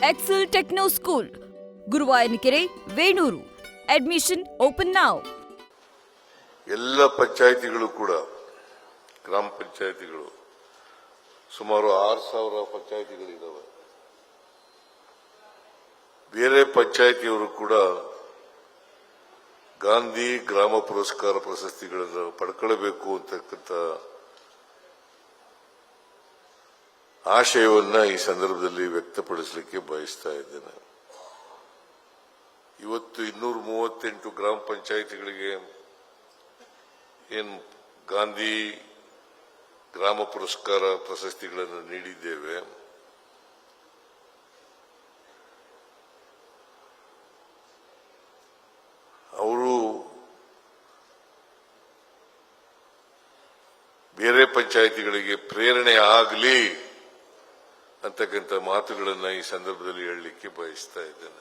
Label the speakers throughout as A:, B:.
A: Excel techno school, Guruvayanakere, Venur. Admission open now.
B: ಎಲ್ಲ ಪಂಚಾಯಿತಿಗಳು ಕೂಡ ಗ್ರಾಮ ಪಂಚಾಯಿತಿಗಳು ಸುಮಾರು 6,000 ಪಂಚಾಯಿತಿಗಳಿದ್ದಾವೆ. ಬೇರೆ ಪಂಚಾಯಿತಿಯವರು ಕೂಡ ಗಾಂಧಿ ಗ್ರಾಮ ಪುರಸ್ಕಾರ ಪ್ರಶಸ್ತಿಗಳನ್ನು ಪಡ್ಕೊಳ್ಳಬೇಕು ಅಂತಕ್ಕಂಥ ಆಶಯವನ್ನ ಈ ಸಂದರ್ಭದಲ್ಲಿ ವ್ಯಕ್ತಪಡಿಸಲಿಕ್ಕೆ ಬಯಸ್ತಾ ಇದ್ದೇನೆ. ಇವತ್ತು 238 ಗ್ರಾಮ ಪಂಚಾಯಿತಿಗಳಿಗೆ ಏನು ಗಾಂಧಿ ಗ್ರಾಮ ಪುರಸ್ಕಾರ ಪ್ರಶಸ್ತಿಗಳನ್ನು ನೀಡಿದ್ದೇವೆ. ಅವರು ಬೇರೆ ಪಂಚಾಯಿತಿಗಳಿಗೆ ಪ್ರೇರಣೆ ಆಗಲಿ ಅಂತಕ್ಕಂಥ ಮಾತುಗಳನ್ನು ಈ ಸಂದರ್ಭದಲ್ಲಿ ಹೇಳಲಿಕ್ಕೆ ಬಯಸ್ತಾ ಇದ್ದೇನೆ.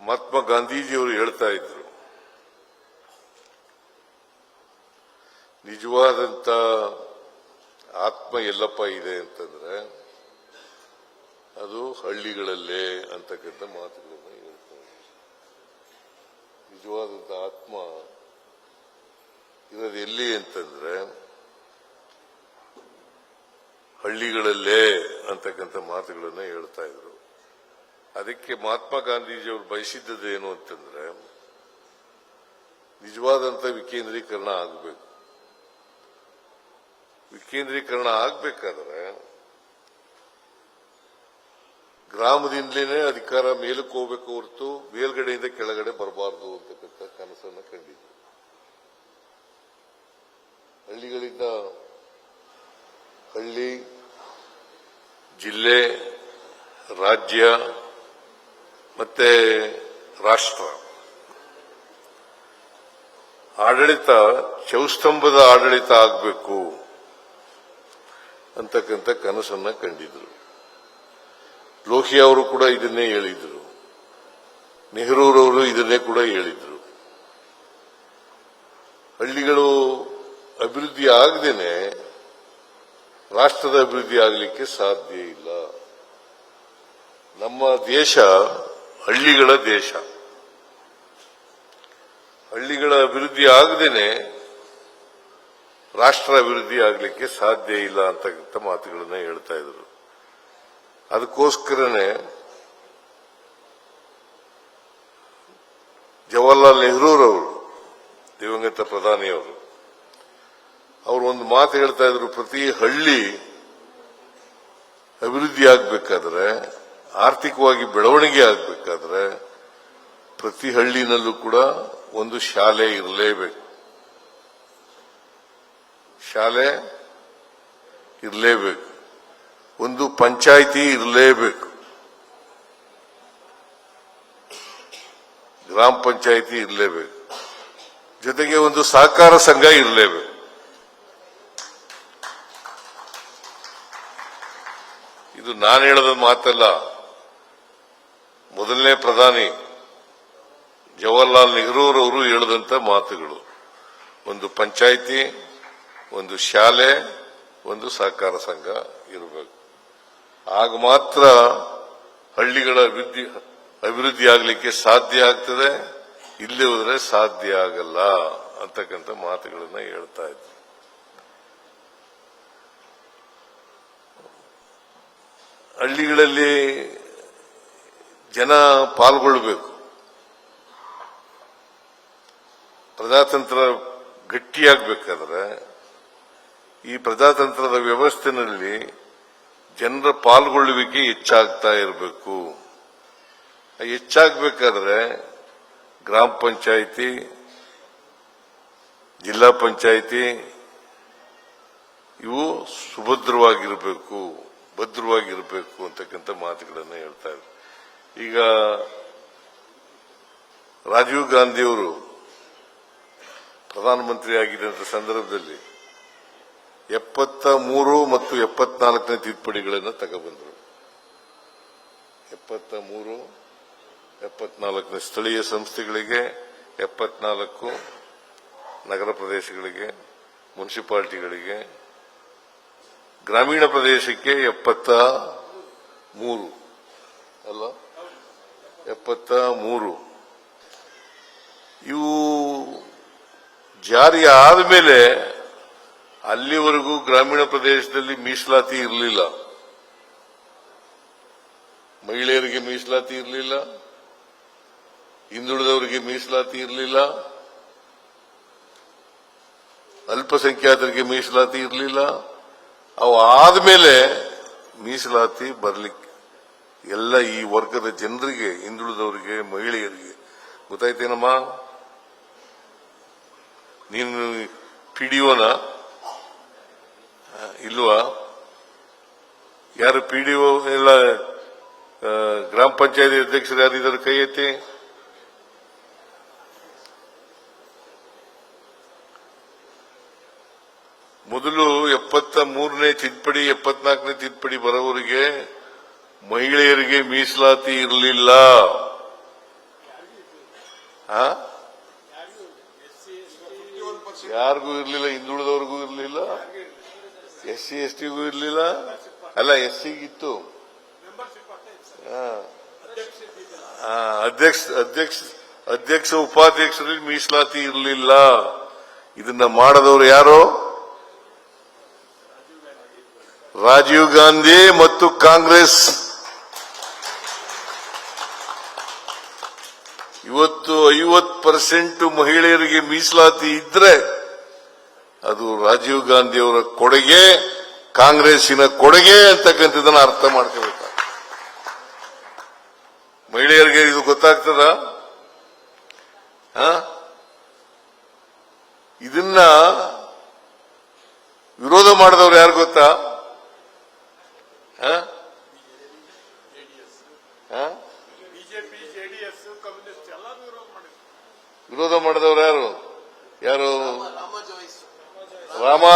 B: ಮಹಾತ್ಮ ಗಾಂಧೀಜಿಯವರು ಹೇಳ್ತಾ ಇದ್ರು, ನಿಜವಾದಂತ ಆತ್ಮ ಎಲ್ಲಪ್ಪ ಇದೆ ಅಂತಂದ್ರೆ ಅದು ಹಳ್ಳಿಗಳಲ್ಲೇ ಅಂತಕ್ಕಂಥ ಮಾತುಗಳನ್ನು ಹೇಳ್ತಾರೆ. ನಿಜವಾದಂತ ಆತ್ಮ ಇರೋದು ಎಲ್ಲಿ ಅಂತಂದ್ರೆ ಹಳ್ಳಿಗಳಲ್ಲೇ ಅಂತಕ್ಕಂಥ ಮಾತುಗಳನ್ನ ಹೇಳ್ತಾ ಇದ್ರು. ಅದಕ್ಕೆ ಮಹಾತ್ಮ ಗಾಂಧೀಜಿಯವರು ಬಯಸಿದ್ದೇನು ಅಂತಂದ್ರೆ ನಿಜವಾದಂತ ವಿಕೇಂದ್ರೀಕರಣ ಆಗಬೇಕು. ವಿಕೇಂದ್ರೀಕರಣ ಆಗಬೇಕಾದ್ರೆ ಗ್ರಾಮದಿಂದಲೇ ಅಧಿಕಾರ ಮೇಲಕ್ಕೆ ಹೋಗಬೇಕು ಹೊರತು ಮೇಲ್ಗಡೆಯಿಂದ ಕೆಳಗಡೆ ಬರಬಾರದು ಅಂತಕ್ಕಂಥ ಕನಸನ್ನು ಕಂಡಿದ್ರು. ಹಳ್ಳಿಗಳಿಂದ ಹಳ್ಳಿ, ಜಿಲ್ಲೆ, ರಾಜ್ಯ ಮತ್ತೆ ರಾಷ್ಟ್ರ ಆಡಳಿತ ಚೌಸ್ತಂಭದ ಆಡಳಿತ ಆಗಬೇಕು ಅಂತಕ್ಕಂಥ ಕನಸನ್ನ ಕಂಡಿದ್ರು. ಲೋಹಿಯಾ ಅವರು ಕೂಡ ಇದನ್ನೇ ಹೇಳಿದ್ರು, ನೆಹರೂರವರು ಇದನ್ನೇ ಕೂಡ ಹೇಳಿದ್ರು. ಹಳ್ಳಿಗಳು ಅಭಿವೃದ್ಧಿ ಆಗದೇನೆ ರಾಷ್ಟ್ರದ ಅಭಿವೃದ್ಧಿ ಆಗಲಿಕ್ಕೆ ಸಾಧ್ಯ ಇಲ್ಲ. ನಮ್ಮ ದೇಶ ಹಳ್ಳಿಗಳ ದೇಶ. ಹಳ್ಳಿಗಳ ಅಭಿವೃದ್ಧಿ ಆಗದೇನೆ ರಾಷ್ಟ್ರ ಅಭಿವೃದ್ಧಿ ಆಗಲಿಕ್ಕೆ ಸಾಧ್ಯ ಇಲ್ಲ ಅಂತಕ್ಕಂಥ ಮಾತುಗಳನ್ನ ಹೇಳ್ತಾ ಇದ್ರು. ಅದಕ್ಕೋಸ್ಕರನೇ ಜವಾಹರ್ಲಾಲ್ ನೆಹರೂರವರು, ದಿವಂಗತ ಪ್ರಧಾನಿಯವರು, ಅವರು ಒಂದು ಮಾತು ಹೇಳ್ತಾ ಇದ್ರು, ಪ್ರತಿ ಹಳ್ಳಿ ಅಭಿವೃದ್ಧಿ ಆಗಬೇಕಾದ್ರೆ, ಆರ್ಥಿಕವಾಗಿ ಬೆಳವಣಿಗೆ ಆಗಬೇಕಾದ್ರೆ ಪ್ರತಿ ಹಳ್ಳಿನಲ್ಲೂ ಕೂಡ ಒಂದು ಶಾಲೆ ಇರಲೇಬೇಕು. ಶಾಲೆ ಇರಲೇಬೇಕು. ಒಂದು ಪಂಚಾಯಿತಿ ಇರಲೇಬೇಕು. ಗ್ರಾಮ ಪಂಚಾಯಿತಿ ಇರಲೇಬೇಕು. ಜೊತೆಗೆ ಒಂದು ಸಹಕಾರ ಸಂಘ ಇರಲೇಬೇಕು. ಇದು ನಾನು ಹೇಳದ ಮಾತಲ್ಲ. ಮೊದಲನೇ ಪ್ರಧಾನಿ ಜವಾಹರ್ಲಾಲ್ ನೆಹರೂರವರು ಹೇಳಿದಂತ ಮಾತುಗಳು. ಒಂದು ಪಂಚಾಯಿತಿ, ಒಂದು ಶಾಲೆ, ಒಂದು ಸಹಕಾರ ಸಂಘ ಇರಬೇಕು. ಆಗ ಮಾತ್ರ ಹಳ್ಳಿಗಳ ಅಭಿವೃದ್ಧಿ ಆಗಲಿಕ್ಕೆ ಸಾಧ್ಯ ಆಗ್ತದೆ. ಇಲ್ಲಿ ಹೋದ್ರೆ ಸಾಧ್ಯ ಆಗಲ್ಲ ಅಂತಕ್ಕಂಥ ಮಾತುಗಳನ್ನ ಹೇಳ್ತಾ ಇದ್ರು. ಹಳ್ಳಿಗಳಲ್ಲಿ ಜನ ಪಾಲ್ಗೊಳ್ಳಬೇಕು. ಪ್ರಜಾತಂತ್ರ ಗಟ್ಟಿಯಾಗಬೇಕಾದ್ರೆ ಈ ಪ್ರಜಾತಂತ್ರದ ವ್ಯವಸ್ಥೆಯಲ್ಲಿ ಜನರ ಪಾಲ್ಗೊಳ್ಳುವಿಕೆ ಹೆಚ್ಚಾಗ್ತಾ ಇರಬೇಕು. ಹೆಚ್ಚಾಗಬೇಕಾದ್ರೆ ಗ್ರಾಮ ಪಂಚಾಯಿತಿ, ಜಿಲ್ಲಾ ಪಂಚಾಯಿತಿ ಇವು ಸುಭದ್ರವಾಗಿರಬೇಕು, ಭದ್ರವಾಗಿರಬೇಕು ಅಂತಕ್ಕಂಥ ಮಾತುಗಳನ್ನು ಹೇಳ್ತಾ ಇದ್ದಾರೆ. ಈಗ ರಾಜೀವ್ ಗಾಂಧಿಯವರು ಪ್ರಧಾನಮಂತ್ರಿ ಆಗಿದ್ದಂಥ ಸಂದರ್ಭದಲ್ಲಿ 73 ಮತ್ತು 74ನೇ ತಿದ್ದುಪಡಿಗಳನ್ನು ತಗೊಬಂದರು. 73, 74 ಸ್ಥಳೀಯ ಸಂಸ್ಥೆಗಳಿಗೆ, 74 ನಗರ ಪ್ರದೇಶಗಳಿಗೆ, ಮುನ್ಸಿಪಾಲಿಟಿಗಳಿಗೆ ಗ್ರಾಮೀಣ ಪ್ರದೇಶಕ್ಕೆ 73 ಅಲ್ಲ 73 ಇವು ಜಾರಿ ಆದಮೇಲೆ ಅಲ್ಲಿವರೆಗೂ ಗ್ರಾಮೀಣ ಪ್ರದೇಶದಲ್ಲಿ ಮೀಸಲಾತಿ ಇರಲಿಲ್ಲ. ಮಹಿಳೆಯರಿಗೆ ಮೀಸಲಾತಿ ಇರಲಿಲ್ಲ, ಹಿಂದುಳಿದವರಿಗೆ ಮೀಸಲಾತಿ ಇರಲಿಲ್ಲ, ಅಲ್ಪಸಂಖ್ಯಾತರಿಗೆ ಮೀಸಲಾತಿ ಇರಲಿಲ್ಲ. ಅವು ಆದ್ಮೇಲೆ ಮೀಸಲಾತಿ ಬರ್ಲಿಕ್ಕೆ ಎಲ್ಲ ಈ ವರ್ಗದ ಜನರಿಗೆ, ಹಿಂದುಳಿದವರಿಗೆ, ಮಹಿಳೆಯರಿಗೆ. ಗೊತ್ತಾಯ್ತೇನಮ್ಮ? ನೀನು ಪಿಡಿಒನ ಇಲ್ವಾ? ಯಾರು ಪಿಡಿಒ ಎಲ್ಲ ಗ್ರಾಮ ಪಂಚಾಯತಿ ಅಧ್ಯಕ್ಷರು ಯಾರಿದ್ದಾರೆ? ಕೈ ಎತ್ತಿ. ಮೊದಲು 73ನೇ ತಿದ್ದುಪಡಿ 74ನೇ ತಿದ್ದುಪಡಿ ಬರೋವರೆಗೆ ಮಹಿಳೆಯರಿಗೆ ಮೀಸಲಾತಿ ಇರಲಿಲ್ಲ. ಯಾರಿಗೂ ಇರಲಿಲ್ಲ, ಹಿಂದುಳಿದವರಿಗೂ ಇರಲಿಲ್ಲ, SC STಗೂ ಇರಲಿಲ್ಲ. ಅಲ್ಲ, SCಗಿತ್ತು. ಅಧ್ಯಕ್ಷ ಉಪಾಧ್ಯಕ್ಷರಲ್ಲಿ ಮೀಸಲಾತಿ ಇರಲಿಲ್ಲ. ಇದನ್ನ ಮಾಡದವರು ಯಾರು? ರಾಜೀವ್ ಗಾಂಧಿ ಮತ್ತು ಕಾಂಗ್ರೆಸ್. ಇವತ್ತು 50% ಮಹಿಳೆಯರಿಗೆ ಮೀಸಲಾತಿ ಇದ್ರೆ ಅದು ರಾಜೀವ್ ಗಾಂಧಿ ಅವರ ಕೊಡುಗೆ, ಕಾಂಗ್ರೆಸ್ಸಿನ ಕೊಡುಗೆ ಅಂತಕ್ಕಂಥದ್ದನ್ನ ಅರ್ಥ ಮಾಡ್ಕೋಬೇಕು. ಮಹಿಳೆಯರಿಗೆ ಇದು ಗೊತ್ತಾಗ್ತದ? ಇದನ್ನ ವಿರೋಧ ಮಾಡಿದವರು ಯಾರು ಗೊತ್ತಾ? ವಿರೋಧ ಮಾಡಿದವರು ಯಾರು? ರಾಮಾ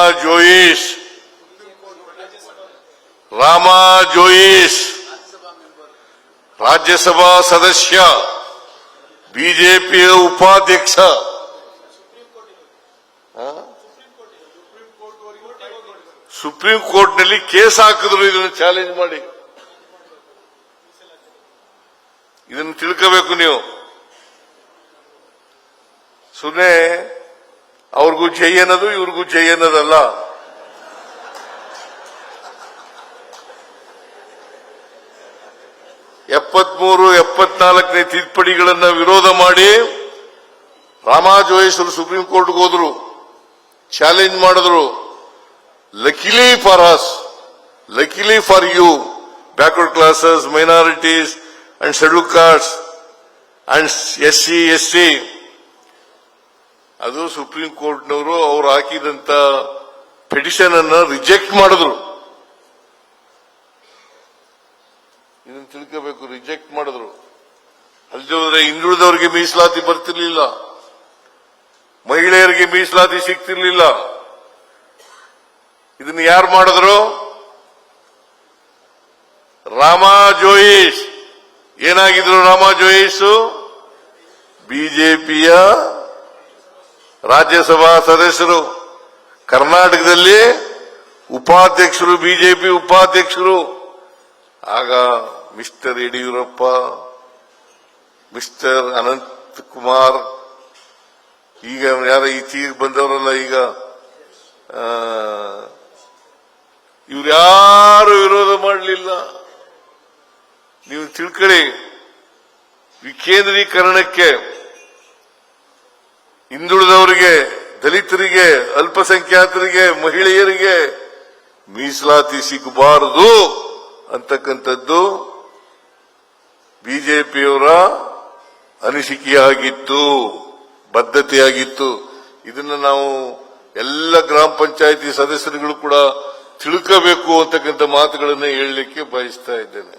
B: ಜೋಯಿಸ್ ರಾಜ್ಯಸಭಾ ಸದಸ್ಯ, ಬಿಜೆಪಿಯ ಉಪಾಧ್ಯಕ್ಷ. ಸುಪ್ರೀಂ ಕೋರ್ಟ್ನಲ್ಲಿ ಕೇಸ್ ಹಾಕಿದ್ರು ಇದನ್ನು ಚಾಲೆಂಜ್ ಮಾಡಿ. ಇದನ್ನು ತಿಳ್ಕೋಬೇಕು ನೀವು. ಸುಮ್ಮನೆ ಅವ್ರಿಗೂ ಜೈ ಅನ್ನೋದು ಇವ್ರಿಗೂ ಜೈ ಅನ್ನೋದಲ್ಲ. ಎಪ್ಪತ್ಮೂರು 74ನೇ ತಿದ್ದುಪಡಿಗಳನ್ನ ವಿರೋಧ ಮಾಡಿ ರಾಮಾ ಜೋಯಿಸರು ಸುಪ್ರೀಂ ಕೋರ್ಟ್ಗೆ ಹೋದ್ರು, ಚಾಲೆಂಜ್ ಮಾಡಿದ್ರು. Luckily for us, luckily for you, backward classes, minorities and schedule castes and SC SC, ಅದು ಸುಪ್ರೀಂ ಕೋರ್ಟ್ನವರು ಅವರು ಹಾಕಿದಂತ ಪಿಟಿಷನ್ ಅನ್ನ ರಿಜೆಕ್ಟ್ ಮಾಡಿದ್ರು. ಇದನ್ನು ತಿಳ್ಕೋಬೇಕು, ರಿಜೆಕ್ಟ್ ಮಾಡಿದ್ರು. ಅಲ್ಲದೆ ಹಿಂದುಳಿದವರಿಗೆ ಮೀಸಲಾತಿ ಬರ್ತಿರ್ಲಿಲ್ಲ, ಮಹಿಳೆಯರಿಗೆ ಮೀಸಲಾತಿ ಸಿಗ್ತಿರ್ಲಿಲ್ಲ. ಇದನ್ನು ಯಾರು ಮಾಡಿದ್ರು? ರಾಮಾ ಜೋಯಿಸ್. ಏನಾಗಿದ್ರು ರಾಮಾ ಜೋಯಿಸ್? ಬಿಜೆಪಿಯ ರಾಜ್ಯಸಭಾ ಸದಸ್ಯರು, ಕರ್ನಾಟಕದಲ್ಲಿ ಉಪಾಧ್ಯಕ್ಷರು, ಬಿಜೆಪಿ ಉಪಾಧ್ಯಕ್ಷರು. ಆಗ ಮಿಸ್ಟರ್ ಯಡಿಯೂರಪ್ಪ, ಮಿಸ್ಟರ್ ಅನಂತ್ ಕುಮಾರ್, ಈಗ ಯಾರ ಈಚೆಗೆ ಬಂದವರಲ್ಲ, ಈಗ ಇವ್ರ್ಯಾರು ವಿರೋಧ ಮಾಡಲಿಲ್ಲ. ನೀವು ತಿಳ್ಕೊಳ್ಳಿ, ವಿಕೇಂದ್ರೀಕರಣಕ್ಕೆ ಹಿಂದುಳಿದವರಿಗೆ, ದಲಿತರಿಗೆ, ಅಲ್ಪಸಂಖ್ಯಾತರಿಗೆ, ಮಹಿಳೆಯರಿಗೆ ಮೀಸಲಾತಿ ಸಿಗಬಾರದು ಅಂತಕ್ಕಂಥದ್ದು ಬಿಜೆಪಿಯವರ ಅನಿಸಿಕೆಯಾಗಿತ್ತು, ಬದ್ಧತೆಯಾಗಿತ್ತು. ಇದನ್ನು ನಾವು ಎಲ್ಲ ಗ್ರಾಮ ಪಂಚಾಯಿತಿ ಸದಸ್ಯರುಗಳು ಕೂಡ ತಿಳ್ಕೋಬೇಕು ಅಂತಕ್ಕಂಥ ಮಾತುಗಳನ್ನು ಹೇಳಲಿಕ್ಕೆ ಬಯಸ್ತಾ ಇದ್ದೇನೆ.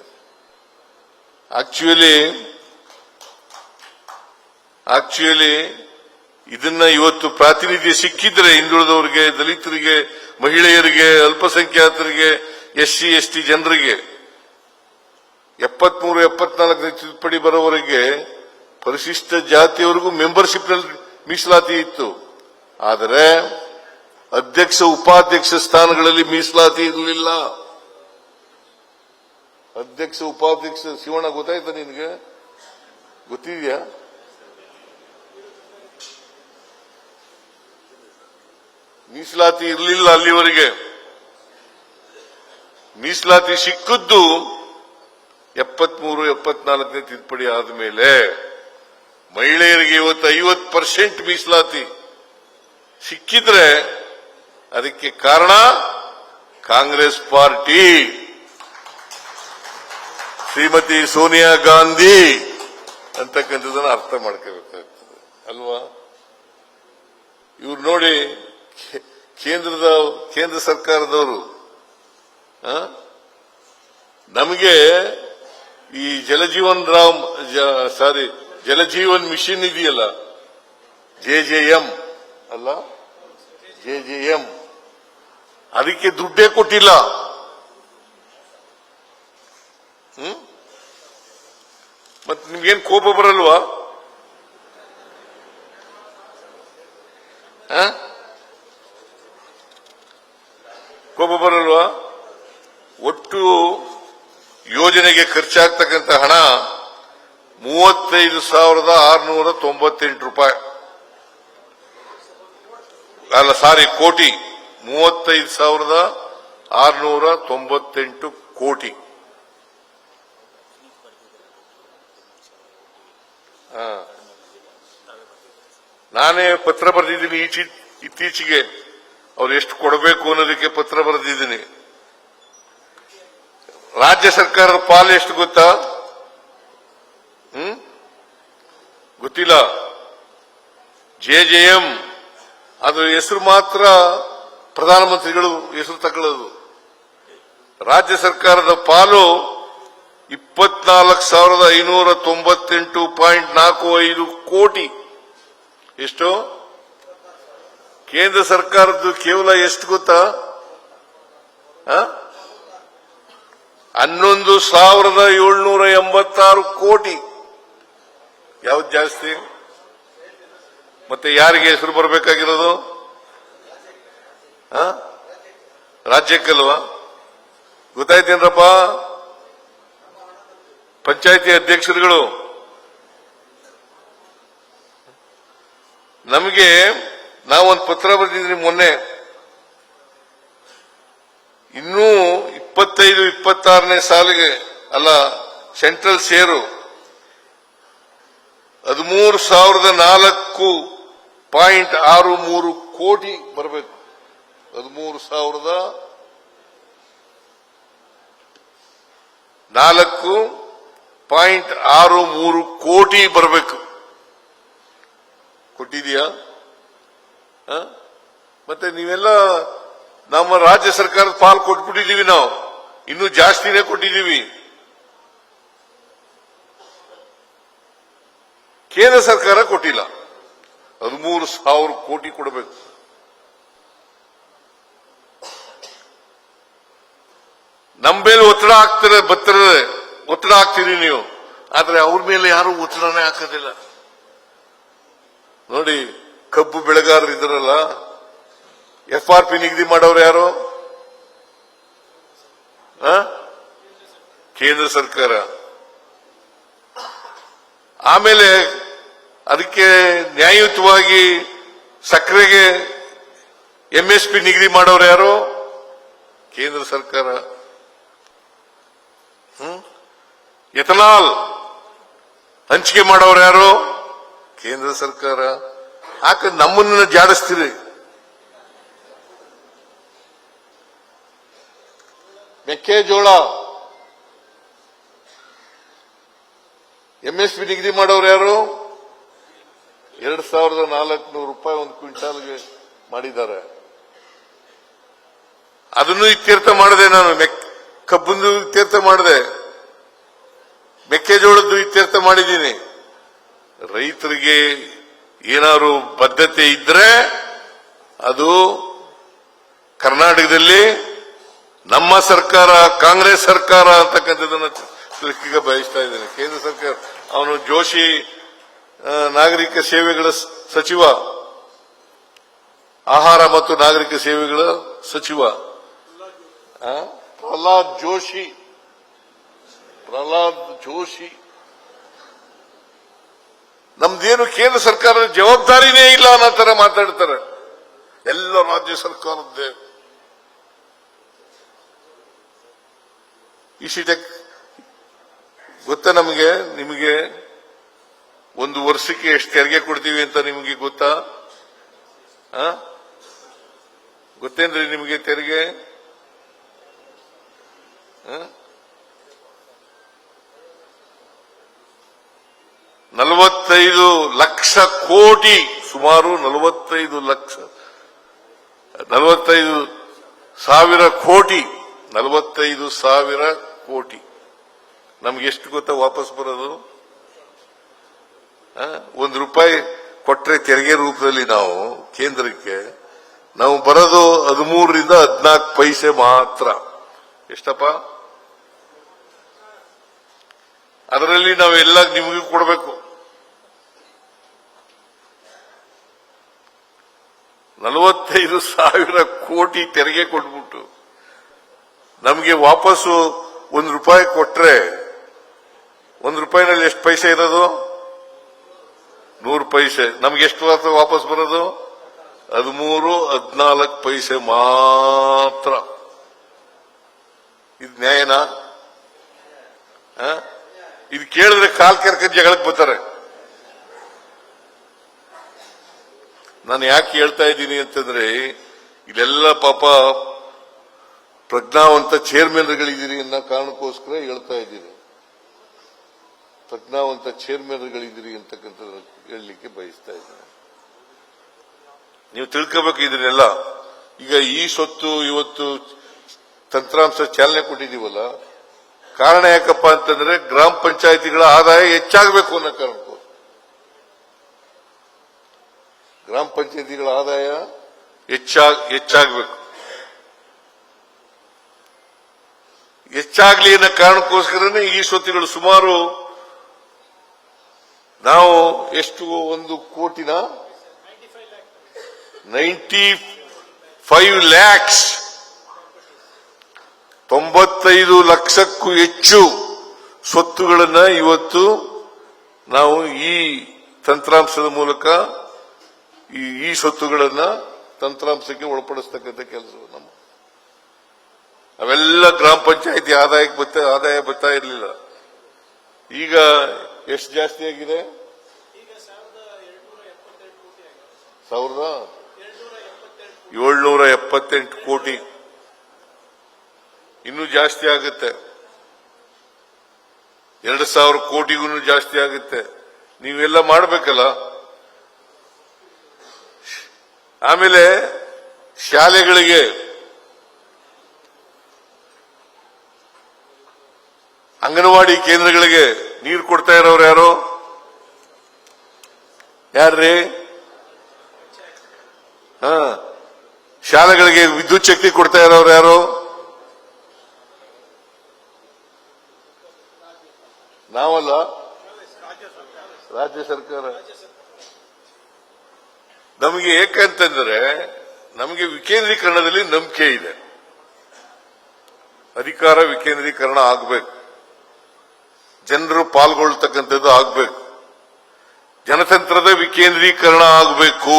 B: ಆಕ್ಚುಲಿ ಇದನ್ನ ಇವತ್ತು ಪ್ರಾತಿನಿಧ್ಯ ಸಿಕ್ಕಿದ್ರೆ ಹಿಂದುಳಿದವರಿಗೆ, ದಲಿತರಿಗೆ, ಮಹಿಳೆಯರಿಗೆ, ಅಲ್ಪಸಂಖ್ಯಾತರಿಗೆ, SC ST ಜನರಿಗೆ 73 74ನೇ ತಿದ್ದುಪಡಿ ಬರೋವರೆಗೆ ಪರಿಶಿಷ್ಟ ಜಾತಿಯವರಿಗೂ ಮೆಂಬರ್ಶಿಪ್ ನಲ್ಲಿ ಮೀಸಲಾತಿ ಇತ್ತು. ಆದರೆ ಅಧ್ಯಕ್ಷ ಉಪಾಧ್ಯಕ್ಷ ಸ್ಥಾನಗಳಲ್ಲಿ ಮೀಸಲಾತಿ ಇರಲಿಲ್ಲ. ಅಧ್ಯಕ್ಷ ಉಪಾಧ್ಯಕ್ಷ ಶಿವಣ್ಣ ಗೊತ್ತಾಯ್ತಾ ನಿನಗೆ? ಗೊತ್ತಿದ್ಯಾ? ಮೀಸಲಾತಿ ಇರಲಿಲ್ಲ ಅಲ್ಲಿವರೆಗೆ. ಮೀಸಲಾತಿ ಸಿಕ್ಕದ್ದು 73-74ನೇ ತಿದ್ದುಪಡಿ ಆದಮೇಲೆ ಮಹಿಳೆಯರಿಗೆ ಇವತ್ತು 50% ಮೀಸಲಾತಿ ಸಿಕ್ಕಿದ್ರೆ ಅದಕ್ಕೆ ಕಾರಣ ಕಾಂಗ್ರೆಸ್ ಪಾರ್ಟಿ, ಶ್ರೀಮತಿ ಸೋನಿಯಾ ಗಾಂಧಿ ಅಂತಕ್ಕಂಥದ್ದನ್ನು ಅರ್ಥ ಮಾಡ್ಕೋಬೇಕಾಗ್ತದೆ ಅಲ್ವಾ? ಇವ್ರು ನೋಡಿ, ಕೇಂದ್ರ ಸರ್ಕಾರದವರು ನಮಗೆ ಈ ಜಲಜೀವನ್ ಮಿಷನ್ ಇದೆಯಲ್ಲ, JJM ಅಲ್ಲ, JJM, ಅದಕ್ಕೆ ದುಡ್ಡೇ ಕೊಟ್ಟಿಲ್ಲ. ಮತ್ತೆ ನಿಮ್ಗೇನ್ ಕೋಪ ಬರಲ್ವಾ? ಕೋಪ ಬರಲ್ವಾ? ಒಟ್ಟು ಯೋಜನೆಗೆ ಖರ್ಚಾಗ್ತಕ್ಕಂಥ ಹಣ 35,698 ರೂಪಾಯಿ ಅಲ್ಲ, ಸಾರಿ, ಕೋಟಿ. 35,698 ಕೋಟಿ. ನಾನೇ ಪತ್ರ ಬರೆದಿದ್ದೀನಿ ಇತ್ತೀಚೆಗೆ, ಅವ್ರು ಎಷ್ಟು ಕೊಡಬೇಕು ಅನ್ನೋದಕ್ಕೆ ಪತ್ರ ಬರೆದಿದ್ದೀನಿ. ರಾಜ್ಯ ಸರ್ಕಾರದ ಪಾಲು ಎಷ್ಟು ಗೊತ್ತಾ? ಗೊತ್ತಿಲ್ಲ. JJM ಅದು ಹೆಸರು ಮಾತ್ರ ಪ್ರಧಾನಮಂತ್ರಿಗಳು ಹೆಸರು ತಗೊಳ್ಳೋದು. ರಾಜ್ಯ ಸರ್ಕಾರದ ಪಾಲು 24,598.45 ಕೋಟಿ. ಎಷ್ಟು? ಕೇಂದ್ರ ಸರ್ಕಾರದ್ದು ಕೇವಲ ಎಷ್ಟು ಗೊತ್ತಾ? 11,786 ಕೋಟಿ. ಯಾವ್ದು ಜಾಸ್ತಿ? ಮತ್ತೆ ಯಾರಿಗೆ ಹೆಸರು ಬರಬೇಕಾಗಿರೋದು? ರಾಜ್ಯಕ್ಕಲ್ವಾ? ಗೊತ್ತಾಯ್ತೇನ್ರಪ್ಪ? ಪಂಚಾಯಿತಿ ಅಧ್ಯಕ್ಷರುಗಳು, ನಮಗೆ ನಾವೊಂದು ಪತ್ರ ಬರೆದಿದ್ರಿ ಮೊನ್ನೆ. ಇನ್ನೂ 25-26ನೇ ಸಾಲಿಗೆ ಅಲ್ಲ, ಸೆಂಟ್ರಲ್ ಸೇರು 13,004.63 ಕೋಟಿ ಬರಬೇಕು. 13,004.63 ಕೋಟಿ ಬರಬೇಕು. ಕೊಟ್ಟಿದೆಯಾ? ಮತ್ತೆ ನೀವೆಲ್ಲ ನಮ್ಮ ರಾಜ್ಯ ಸರ್ಕಾರದ ಪಾಲು ಕೊಟ್ಬಿಟ್ಟಿದ್ದೀವಿ. ನಾವು ಇನ್ನೂ ಜಾಸ್ತಿನೇ ಕೊಟ್ಟಿದ್ದೀವಿ. ಕೇಂದ್ರ ಸರ್ಕಾರ ಕೊಟ್ಟಿಲ್ಲ. 13,000 ಕೋಟಿ ಕೊಡಬೇಕು. ನಮ್ಮ ಮೇಲೆ ಒತ್ತಡ ಒತ್ತಡ ಹಾಕ್ತೀರಿ ನೀವು, ಆದ್ರೆ ಅವ್ರ ಮೇಲೆ ಯಾರು ಒತ್ತಡನೇ ಹಾಕೋದಿಲ್ಲ. ನೋಡಿ, ಕಬ್ಬು ಬೆಳೆಗಾರರು ಇದ್ರಲ್ಲ, FRP ನಿಗದಿ ಮಾಡೋರು ಯಾರು? ಕೇಂದ್ರ ಸರ್ಕಾರ. ಆಮೇಲೆ ಅದಕ್ಕೆ ನ್ಯಾಯಯುತವಾಗಿ ಸಕ್ಕರೆಗೆ MSP ನಿಗದಿ ಮಾಡೋರು ಯಾರು? ಕೇಂದ್ರ ಸರ್ಕಾರ. ಎಥನಾಲ್ ಹಂಚಿಕೆ ಮಾಡೋರು ಯಾರು? ಕೇಂದ್ರ ಸರ್ಕಾರ. ಯಾಕೆ ನಮ್ಮನ್ನ ಜಾಡಿಸ್ತೀರಿ? ಮೆಕ್ಕೆಜೋಳ MSP ನಿಗದಿ ಮಾಡೋರು ಯಾರು? 2,400 ರೂಪಾಯಿ ಒಂದು ಕ್ವಿಂಟಾಲ್ಗೆ ಮಾಡಿದ್ದಾರೆ. ಅದನ್ನು ಇತ್ಯರ್ಥ ಮಾಡಿದೆ ನಾನು. ಕಬ್ಬಂದು ಇತ್ಯರ್ಥ ಮಾಡಿದೆ, ಮೆಕ್ಕೆಜೋಳದ್ದು ಇತ್ಯರ್ಥ ಮಾಡಿದ್ದೀನಿ. ರೈತರಿಗೆ ಏನಾದ್ರು ಬದ್ಧತೆ ಇದ್ರೆ ಅದು ಕರ್ನಾಟಕದಲ್ಲಿ ನಮ್ಮ ಸರ್ಕಾರ, ಕಾಂಗ್ರೆಸ್ ಸರ್ಕಾರ ಅಂತಕ್ಕಂಥದ್ದನ್ನು ತಿಳಿಸ್ಲಿಕ್ಕೆ ಬಯಸ್ತಾ ಇದ್ದೇನೆ. ಕೇಂದ್ರ ಸರ್ಕಾರ, ಅವನು ಜೋಶಿ ನಾಗರಿಕ ಸೇವೆಗಳ ಸಚಿವ, ಆಹಾರ ಮತ್ತು ನಾಗರಿಕ ಸೇವೆಗಳ ಸಚಿವ ಪ್ರಹ್ಲಾದ್ ಜೋಶಿ ನಮ್ದೇನು ಕೇಂದ್ರ ಸರ್ಕಾರದ ಜವಾಬ್ದಾರಿನೇ ಇಲ್ಲ ಅನ್ನೋ ತರ ಮಾತಾಡ್ತಾರೆ. ಎಲ್ಲ ರಾಜ್ಯ ಸರ್ಕಾರದ್ದೇ. ಗೊತ್ತಾ ನಿಮಗೆ ಒಂದು ವರ್ಷಕ್ಕೆ ಎಷ್ಟು ತೆರಿಗೆ ಕೊಡ್ತೀವಿ ಅಂತ ನಿಮಗೆ ಗೊತ್ತಾ? ಗೊತ್ತೇನ್ರಿ ನಿಮಗೆ ತೆರಿಗೆ? 45 ಲಕ್ಷ ಕೋಟಿ, ಸುಮಾರು 45 ಸಾವಿರ ಕೋಟಿ. 45 ಸಾವಿರ ಕೋಟಿ ನಮ್ಗೆ ಎಷ್ಟು ಗೊತ್ತಾ ವಾಪಸ್ ಬರೋದು? ₹1 ಕೊಟ್ರೆ ತೆರಿಗೆ ರೂಪದಲ್ಲಿ ನಾವು ಕೇಂದ್ರಕ್ಕೆ ನಾವು ಬರೋದು 13 ರಿಂದ 14 ಪೈಸೆ ಮಾತ್ರ. ಎಷ್ಟಪ್ಪ? ಅದರಲ್ಲಿ ನಾವೆಲ್ಲ ನಿಮಗೂ ಕೊಡಬೇಕು. 45 ಸಾವಿರ ಕೋಟಿ ತೆರಿಗೆ ಕೊಟ್ಬಿಟ್ಟು ನಮಗೆ ವಾಪಸ್ಸು ₹1 ಕೊಟ್ರೆ ₹1ನಲ್ಲಿ ಎಷ್ಟು ಪೈಸೆ ಇರೋದು? 100 ಪೈಸೆ. ನಮ್ಗೆ ಎಷ್ಟು ವಾಪಸ್ ಬರೋದು? 13-14 ಪೈಸೆ ಮಾತ್ರ. ಇದು ನ್ಯಾಯನಾ? ಇದು ಕೇಳಿದ್ರೆ ಕಾಲ್ ಕೆರ್ಕದ್ ಜಗಳಕ್ಕೆ ಬರ್ತಾರೆ. ನಾನು ಯಾಕೆ ಹೇಳ್ತಾ ಇದ್ದೀನಿ ಅಂತಂದ್ರೆ, ಇಲ್ಲೆಲ್ಲ ಪಾಪ ಪ್ರಜ್ಞಾವಂತ ಚೇರ್ಮನ್ಗಳಿದ್ದೀರಿ ಅನ್ನೋ ಕಾರಣಕ್ಕೋಸ್ಕರ ಹೇಳ್ತಾ ಇದ್ದೀನಿ. ಪ್ರಜ್ಞಾವಂತ ಚೇರ್ಮನ್ಗಳಿದ್ದೀರಿ ಅಂತಕ್ಕಂಥ ಹೇಳಲಿಕ್ಕೆ ಬಯಸ್ತಾ ಇದ್ದೀನಿ. ನೀವು ತಿಳ್ಕೋಬೇಕು ಇದನ್ನೆಲ್ಲ. ಈಗ ಈ ಸೊತ್ತು ಇವತ್ತು ತಂತ್ರಾಂಶ ಚಾಲನೆ ಕೊಟ್ಟಿದ್ದೀವಲ್ಲ, ಕಾರಣ ಯಾಕಪ್ಪ ಅಂತಂದ್ರೆ ಗ್ರಾಮ ಪಂಚಾಯಿತಿಗಳ ಆದಾಯ ಹೆಚ್ಚಾಗಬೇಕು ಅನ್ನೋ ಕಾರಣಕ್ಕೂ. ಗ್ರಾಮ ಪಂಚಾಯಿತಿಗಳ ಆದಾಯ ಹೆಚ್ಚಾಗಬೇಕು, ಹೆಚ್ಚಾಗ್ಲಿ ಅನ್ನೋ ಕಾರಣಕ್ಕೋಸ್ಕರನೇ ಈ ಸ್ವತ್ತುಗಳು ಸುಮಾರು ನಾವು ಎಷ್ಟು 1 ಕೋಟಿನ 95 ಲ್ಯಾಕ್ಸ್ 95 ಲಕ್ಷಕ್ಕೂ ಹೆಚ್ಚು ಸ್ವತ್ತುಗಳನ್ನ ಇವತ್ತು ನಾವು ಈ ತಂತ್ರಾಂಶದ ಮೂಲಕ ಈ ಸ್ವತ್ತುಗಳನ್ನ ತಂತ್ರಾಂಶಕ್ಕೆ ಒಳಪಡಿಸ್ತಕ್ಕಂಥ ಕೆಲಸ ನಮ್ಮ ಅವೆಲ್ಲ ಗ್ರಾಮ ಪಂಚಾಯಿತಿ ಆದಾಯ ಬರ್ತಾ ಇರಲಿಲ್ಲ. ಈಗ ಎಷ್ಟು ಜಾಸ್ತಿ ಆಗಿದೆ? 1778 ಕೋಟಿ. ಇನ್ನೂ ಜಾಸ್ತಿ ಆಗುತ್ತೆ. 2000 ಕೋಟಿಗೂ ಜಾಸ್ತಿ ಆಗುತ್ತೆ. ನೀವೆಲ್ಲ ಮಾಡಬೇಕಲ್ಲ. ಆಮೇಲೆ ಶಾಲೆಗಳಿಗೆ ಅಂಗನವಾಡಿ ಕೇಂದ್ರಗಳಿಗೆ ನೀರು ಕೊಡ್ತಾ ಇರೋರು ಯಾರ್ರೀ? ಶಾಲೆಗಳಿಗೆ ವಿದ್ಯುತ್ ಶಕ್ತಿ ಕೊಡ್ತಾ ಇರೋರು ಯಾರು? ನಾವಲ್ಲ, ರಾಜ್ಯ ಸರ್ಕಾರ. ನಮಗೆ ಏಕಂತಂದ್ರೆ ನಮಗೆ ವಿಕೇಂದ್ರೀಕರಣದಲ್ಲಿ ನಂಬಿಕೆ ಇದೆ. ಅಧಿಕಾರ ವಿಕೇಂದ್ರೀಕರಣ ಆಗಬೇಕು, ಜನರು ಪಾಲ್ಗೊಳ್ತಕ್ಕಂಥದ್ದು ಆಗಬೇಕು, ಜನತಂತ್ರದ ವಿಕೇಂದ್ರೀಕರಣ ಆಗಬೇಕು.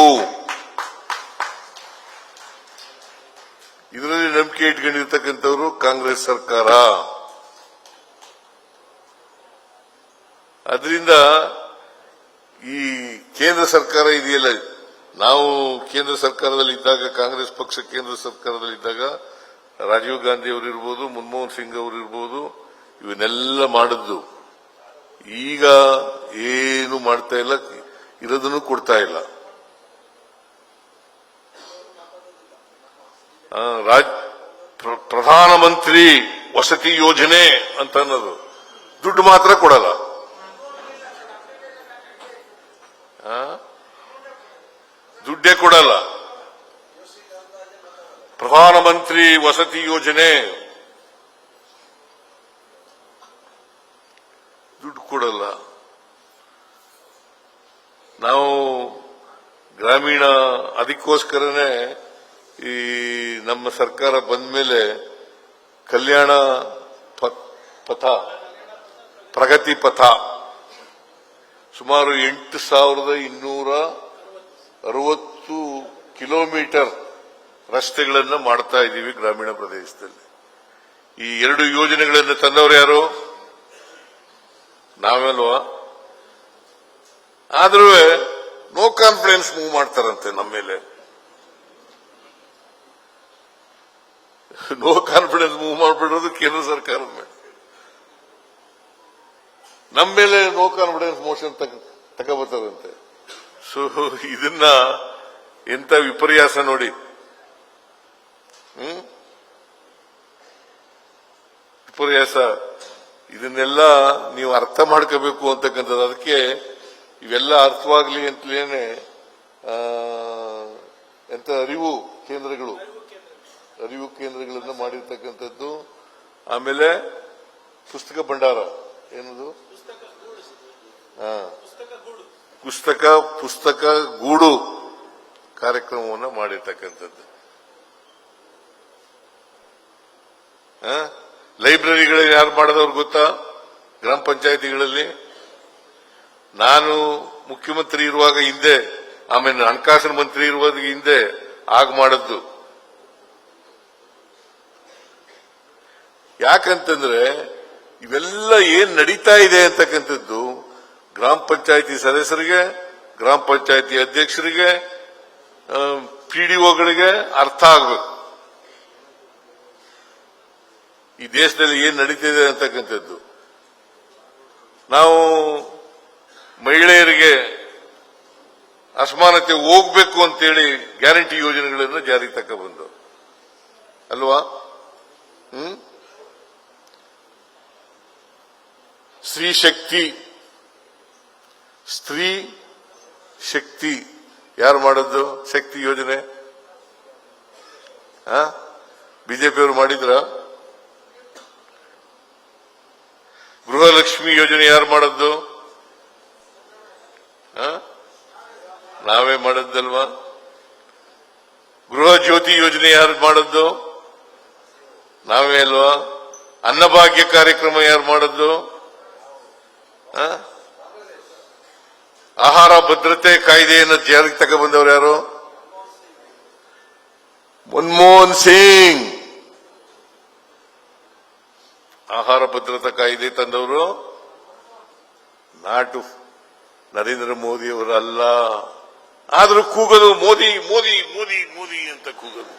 B: ಇದರಲ್ಲಿ ನಂಬಿಕೆ ಇಟ್ಕೊಂಡಿರ್ತಕ್ಕಂಥವರು ಕಾಂಗ್ರೆಸ್ ಸರ್ಕಾರ. ಅದರಿಂದ ಈ ಕೇಂದ್ರ ಸರ್ಕಾರ ಇದೆಯಲ್ಲ, ನಾವು ಕೇಂದ್ರ ಸರ್ಕಾರದಲ್ಲಿ ಇದ್ದಾಗ, ಕಾಂಗ್ರೆಸ್ ಪಕ್ಷ ಕೇಂದ್ರ ಸರ್ಕಾರದಲ್ಲಿ ಇದ್ದಾಗ ರಾಜೀವ್ ಗಾಂಧಿ ಅವರಿರ್ಬೋದು, ಮನಮೋಹನ್ ಸಿಂಗ್ ಅವರಿರ್ಬೋದು, ಇವನ್ನೆಲ್ಲ ಮಾಡಿದ್ದು. ಈಗ ಏನು ಮಾಡ್ತಾ ಇಲ್ಲ, ಇರೋದನ್ನು ಕೊಡ್ತಾ ಇಲ್ಲ. ಪ್ರಧಾನಮಂತ್ರಿ ವಸತಿ ಯೋಜನೆ ಅಂತ ಅನ್ನೋದು ದುಡ್ಡು ಮಾತ್ರ ಕೊಡಲ್ಲ. ದುಡ್ಡೇ ಕೊಡಲ್ಲ. ಪ್ರಧಾನಮಂತ್ರಿ ವಸತಿ ಯೋಜನೆ ದುಡ್ಡು ಕೊಡಲ್ಲ. ನಾವು ಗ್ರಾಮೀಣ ಅದಕ್ಕೋಸ್ಕರನೇ ಈ ನಮ್ಮ ಸರ್ಕಾರ ಬಂದ ಮೇಲೆ ಕಲ್ಯಾಣ ಪಥ ಪ್ರಗತಿ ಪಥ ಸುಮಾರು 8,260 ಕಿಲೋಮೀಟರ್ ರಸ್ತೆಗಳನ್ನು ಮಾಡ್ತಾ ಇದ್ದೀವಿ ಗ್ರಾಮೀಣ ಪ್ರದೇಶದಲ್ಲಿ. ಈ 2 ಯೋಜನೆಗಳನ್ನು ತಂದವರು ಯಾರು? ನಾವಲ್ವಾ? ಆದ್ರೂ ನೋ ಕಾನ್ಫಿಡೆನ್ಸ್ ಮೂವ್ ಮಾಡ್ತಾರಂತೆ ನಮ್ಮ ಮೇಲೆ. ನೋ ಕಾನ್ಫಿಡೆನ್ಸ್ ಮೂವ್ ಮಾಡ್ಬಿಡೋದು ಕೇಂದ್ರ ಸರ್ಕಾರದ ಮೇಲೆ. ನಮ್ಮ ಮೇಲೆ ನೋ ಕಾನ್ಫಿಡೆನ್ಸ್ ಮೋಷನ್ ತಗೋಬರ್ತಾರಂತೆ. ಸೊ ಇದನ್ನ ಎಂತ ವಿಪರ್ಯಾಸ ನೋಡಿ. ವಿಪರ್ಯಾಸ. ಇದನ್ನೆಲ್ಲ ನೀವು ಅರ್ಥ ಮಾಡ್ಕೋಬೇಕು ಅಂತಕ್ಕಂಥದ್ದು. ಅದಕ್ಕೆ ಇವೆಲ್ಲ ಅರ್ಥವಾಗ್ಲಿ ಅಂತಲೇನೆ ಎಂತ ಅರಿವು ಕೇಂದ್ರಗಳನ್ನು ಮಾಡಿರ್ತಕ್ಕಂಥದ್ದು. ಆಮೇಲೆ ಪುಸ್ತಕ ಭಂಡಾರ ಏನದು ಪುಸ್ತಕ ಗೂಡು ಕಾರ್ಯಕ್ರಮವನ್ನು ಮಾಡಿರ್ತಕ್ಕಂಥದ್ದು. ಲೈಬ್ರರಿಗಳು ಯಾರು ಮಾಡಿದವ್ರು ಗೊತ್ತಾ? ಗ್ರಾಮ ಪಂಚಾಯಿತಿಗಳಲ್ಲಿ ನಾನು ಮುಖ್ಯಮಂತ್ರಿ ಇರುವಾಗ ಹಿಂದೆ, ಆಮೇಲೆ ಹಣಕಾಸಿನ ಮಂತ್ರಿ ಇರುವಾಗ ಹಿಂದೆ ಆಗ ಮಾಡದ್ದು. ಯಾಕಂತಂದ್ರೆ ಇವೆಲ್ಲ ಏನ್ ನಡೀತಾ ಇದೆ ಅಂತಕ್ಕಂಥದ್ದು ಗ್ರಾಮ ಪಂಚಾಯಿತಿ ಸದಸ್ಯರಿಗೆ, ಗ್ರಾಮ ಪಂಚಾಯಿತಿ ಅಧ್ಯಕ್ಷರಿಗೆ, ಪಿಡಿಒಗಳಿಗೆ ಅರ್ಥ ಆಗಬೇಕು. ಈ ದೇಶದಲ್ಲಿ ಏನ್ ನಡೀತಿದೆ ಅಂತಕ್ಕಂಥದ್ದು. ನಾವು ಮಹಿಳೆಯರಿಗೆ ಅಸಮಾನತೆ ಹೋಗ್ಬೇಕು ಅಂತೇಳಿ ಗ್ಯಾರಂಟಿ ಯೋಜನೆಗಳನ್ನು ಜಾರಿಗೆ ತಕ್ಕಬಂದು ಅಲ್ವಾ? ಸ್ತ್ರೀ ಶಕ್ತಿ ಯಾರು ಮಾಡದ್ದು? ಶಕ್ತಿ ಯೋಜನೆ ಬಿಜೆಪಿಯವರು ಮಾಡಿದ್ರ? ಗೃಹಲಕ್ಷ್ಮಿ ಯೋಜನೆ ಯಾರು ಮಾಡದ್ದು? ನಾವೇ ಮಾಡದ್ದಲ್ವಾ? ಗೃಹ ಜ್ಯೋತಿ ಯೋಜನೆ ಯಾರು ಮಾಡದ್ದು? ನಾವೇ ಅಲ್ವಾ? ಅನ್ನಭಾಗ್ಯ ಕಾರ್ಯಕ್ರಮ ಯಾರು ಮಾಡದ್ದು? ಆಹಾರ ಭದ್ರತೆ ಕಾಯ್ದೆಯನ್ನು ಜಾರಿಗೆ ತಗೊಂಡ್ಬಂದವರು ಯಾರು? ಮನಮೋಹನ್ ಸಿಂಗ್. ಆಹಾರ ಭದ್ರತಾ ಕಾಯ್ದೆ ತಂದವರು ನಾಟು ನರೇಂದ್ರ ಮೋದಿ ಅವರು ಅಲ್ಲ. ಆದ್ರೂ ಕೂಗದು ಮೋದಿ ಮೋದಿ ಮೋದಿ ಮೋದಿ ಅಂತ ಕೂಗದು.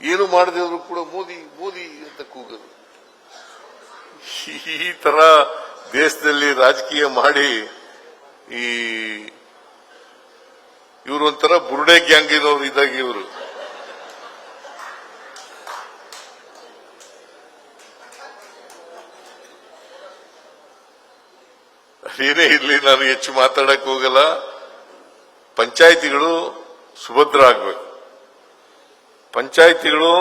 B: ಏನು ಮಾಡದಿದ್ರು ಕೂಡ ಮೋದಿ ಮೋದಿ ಅಂತ ಕೂಗದು. ಈ ತರ ದೇಶದಲ್ಲಿ ರಾಜಕೀಯ ಮಾಡಿ ಇವರು ಒಂಥರ ಬುರುಡೆ ಗ್ಯಾಂಗಿನವರು ಇದ್ದಾಗ ಇವರು. ಅದೇನೇ ಇರಲಿ, ನಾನು ಹೆಚ್ಚು ಮಾತಾಡಕ್ ಹೋಗಲ್ಲ. ಪಂಚಾಯಿತಿಗಳು ಸುಭದ್ರ ಆಗಬೇಕು. ಪಂಚಾಯಿತಿಗಳು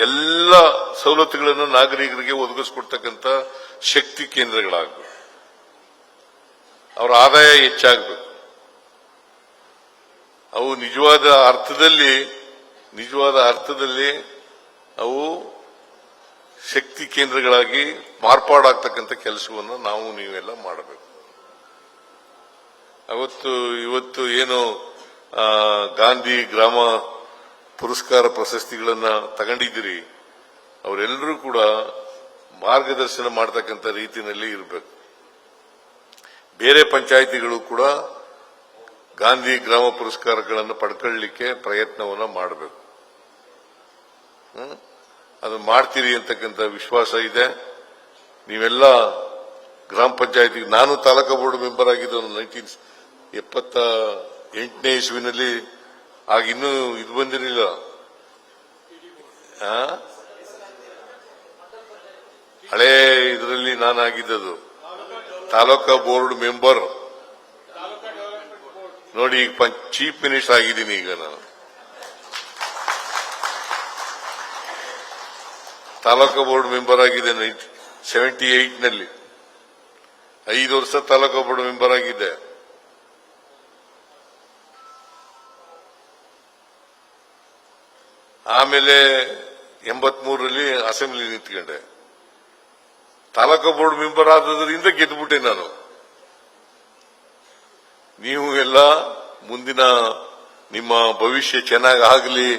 B: ಎಲ್ಲ ಸವಲತ್ತುಗಳನ್ನು ನಾಗರಿಕರಿಗೆ ಒದಗಿಸಿಕೊಡ್ತಕ್ಕಂಥ ಶಕ್ತಿ ಕೇಂದ್ರಗಳಾಗಬೇಕು. ಅವರ ಆದಾಯ ಹೆಚ್ಚಾಗಬೇಕು. ಅವು ನಿಜವಾದ ಅರ್ಥದಲ್ಲಿ ಅವು ಶಕ್ತಿ ಕೇಂದ್ರಗಳಾಗಿ ಮಾರ್ಪಾಡಾಗ್ತಕ್ಕಂಥ ಕೆಲಸವನ್ನು ನಾವು ನೀವೆಲ್ಲ ಮಾಡಬೇಕು. ಇವತ್ತು ಏನು ಗಾಂಧಿ ಗ್ರಾಮ ಪುರಸ್ಕಾರ ಪ್ರಶಸ್ತಿಗಳನ್ನ ತಗೊಂಡಿದ್ದೀರಿ, ಅವರೆಲ್ಲರೂ ಕೂಡ ಮಾರ್ಗದರ್ಶನ ಮಾಡತಕ್ಕಂಥ ರೀತಿಯಲ್ಲಿ ಇರಬೇಕು. ಬೇರೆ ಪಂಚಾಯಿತಿಗಳು ಕೂಡ ಗಾಂಧಿ ಗ್ರಾಮ ಪುರಸ್ಕಾರಗಳನ್ನು ಪಡ್ಕೊಳ್ಳಲಿಕ್ಕೆ ಪ್ರಯತ್ನವನ್ನ ಮಾಡಬೇಕು. ಅದು ಮಾಡ್ತೀರಿ ಅಂತಕ್ಕಂಥ ವಿಶ್ವಾಸ ಇದೆ. ನೀವೆಲ್ಲ ಗ್ರಾಮ ಪಂಚಾಯಿತಿ, ನಾನು ತಾಲೂಕಾ ಬೋರ್ಡ್ ಮೆಂಬರ್ ಆಗಿದ್ದು 1978ನೇ ಇಸ್ವಿನಲ್ಲಿ. ಆಗಿನ್ನೂ ಇದು ಬಂದಿರಲಿಲ್ಲ. ಹಳೇ ಇದರಲ್ಲಿ ನಾನಾಗಿದ್ದದು ತಾಲೂಕಾ ಬೋರ್ಡ್ ಮೆಂಬರ್. ನೋಡಿ, ಈಗ ಚೀಫ್ ಮಿನಿಸ್ಟರ್ ಆಗಿದ್ದೀನಿ. ಈಗ ನಾನು ತಾಲೂಕಾ ಬೋರ್ಡ್ ಮೆಂಬರ್ ಆಗಿದ್ದೇನೆ 78ನಲ್ಲಿ. 5 ವರ್ಷ ತಾಲೂಕಾ ಬೋರ್ಡ್ ಮೆಂಬರ್ ಆಗಿದ್ದೆ. ಆಮೇಲೆ 83ರಲ್ಲಿ ಅಸೆಂಬ್ಲಿ ನಿಂತ್ಕೊಂಡೆ. ತಾಲೂಕು ಬೋರ್ಡ್ ಮೆಂಬರ್ ಆದ್ರಿಂದ ಗೆದ್ದುಬಿಟ್ಟೆ ನಾನು. ನೀವು ಎಲ್ಲ ಮುಂದಿನ ನಿಮ್ಮ ಭವಿಷ್ಯ ಚೆನ್ನಾಗಿ ಆಗಲಿ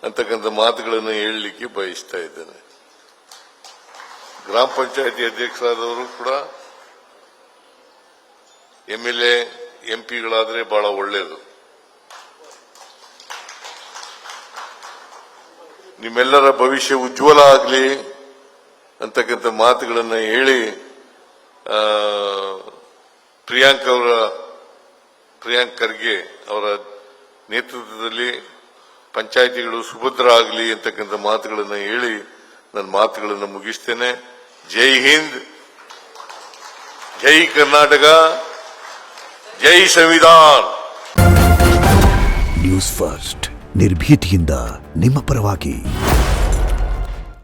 B: ಅಂತಕ್ಕಂಥ ಮಾತುಗಳನ್ನು ಹೇಳಲಿಕ್ಕೆ ಬಯಸ್ತಾ ಇದ್ದೇನೆ. ಗ್ರಾಮ ಪಂಚಾಯತಿ ಅಧ್ಯಕ್ಷರಾದವರು ಕೂಡ MLA MP-ಗಳಾದ್ರೆ ಬಹಳ ಒಳ್ಳೆಯದು. ನಿಮ್ಮೆಲ್ಲರ ಭವಿಷ್ಯ ಉಜ್ವಲ ಆಗಲಿ ಅಂತಕ್ಕಂಥ ಮಾತುಗಳನ್ನು ಹೇಳಿ ಪ್ರಿಯಾಂಕ್ ಖರ್ಗೆ ಅವರ ನೇತೃತ್ವದಲ್ಲಿ ಪಂಚಾಯಿತಿಗಳು ಸುಭದ್ರ ಆಗಲಿ ಅಂತಕ್ಕಂಥ ಮಾತುಗಳನ್ನು ಹೇಳಿ ನನ್ನ ಮಾತುಗಳನ್ನು ಮುಗಿಸ್ತೇನೆ. ಜೈ ಹಿಂದ್, ಜೈ ಕರ್ನಾಟಕ, ಜೈ ಸಂವಿಧಾನ್.
C: ನ್ಯೂಸ್ ಫಸ್ಟ್ ನಿರ್ಭೀತಿಯಿಂದ ನಿಮ್ಮ ಪರವಾಗಿ.